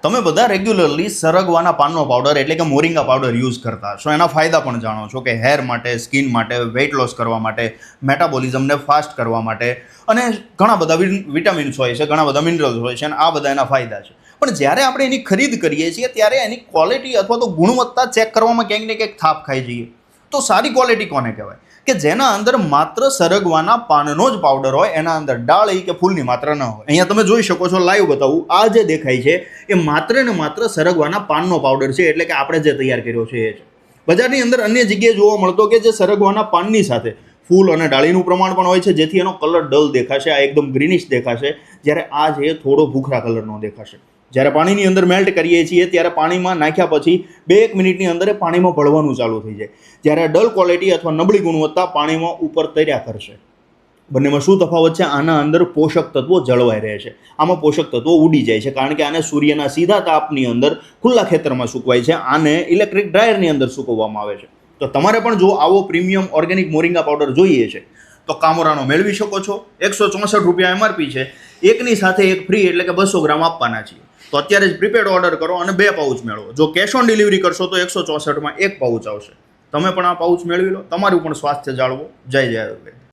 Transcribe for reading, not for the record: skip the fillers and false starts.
તમે બધા રેગ્યુલરલી સરગવાના પાનનો પાવડર એટલે કે મોરિંગા પાવડર યુઝ કરતા હશો. એના ફાયદા પણ જાણો છો કે હેર માટે, સ્કિન માટે, વેઇટ લોસ કરવા માટે, મેટાબોલિઝમને ફાસ્ટ કરવા માટે અને ઘણા બધા વિટામિન્સ હોય છે, ઘણા બધા મિનરલ્સ હોય છે અને આ બધા એના ફાયદા છે. પણ જ્યારે આપણે એની ખરીદ કરીએ છીએ ત્યારે એની ક્વોલિટી અથવા તો ગુણવત્તા ચેક કરવામાં ક્યાંક ને ક્યાંક થાપ ખાઈ જઈએ. તો સારી ક્વોલિટી કોને કહેવાય? કે જેના અંદર માત્ર સરગવાના પાનનો જ પાવડર હોય, એના અંદર ડાળી કે ફૂલની માત્ર ન હોય. અહીંયા તમે જોઈ શકો છો, લાઈવ બતાવું, આ જે દેખાય છે એ માત્ર ને માત્ર સરગવાના પાનનો પાવડર છે, એટલે કે આપણે જે તૈયાર કર્યો છે એ છે. બજારની અંદર અન્ય જગ્યાએ જોવા મળતો કે જે સરગવાના પાનની સાથે ફૂલ અને ડાળીનું પ્રમાણ પણ હોય છે, જેથી એનો કલર ડલ દેખાશે, આ એકદમ ગ્રીનિશ દેખાશે, જ્યારે આ છે થોડો ભૂખરા કલરનો દેખાશે. જ્યારે પાણીની અંદર મેલ્ટ કરીએ છીએ ત્યારે પાણીમાં નાખ્યા પછી 2-1 મિનિટની અંદર એ પાણીમાં ભળવાનું ચાલુ થઈ જાય. જ્યારે ડલ ક્વોલિટી અથવા નબળી ગુણવત્તા પાણીમાં ઉપર તર્યા કરશે. બંનેમાં શું તફાવત છે? આના અંદર પોષક તત્વો જળવાઈ રહે છે, આમાં પોષક તત્વો ઉડી જાય છે, કારણ કે આને સૂર્યના સીધા તાપની અંદર ખુલ્લા ખેતરમાં સૂકવાય છે, આને ઇલેક્ટ્રિક ડ્રાયરની અંદર સૂકવવામાં આવે છે. તો તમારે પણ જો આવો પ્રીમિયમ ઓર્ગેનિક મોરિંગા પાવડર જોઈએ છે તો કામોરાનો મેળવી શકો છો. 164 રૂપિયા MRP છે, એકની સાથે એક ફ્રી, એટલે કે 200 ગ્રામ આપવાના છીએ. તો અત્યારે જ પ્રીપેડ ઓર્ડર કરો અને 2 પાઉચ મેળવો. જો કેશ ઓન ડિલિવરી કરશો તો 164માં 1 પાઉચ આવશે. તમે પણ આ પાઉચ મેળવી લો, તમારું પણ સ્વાસ્થ્ય જાળવો. જય જય આયુર્વેદ.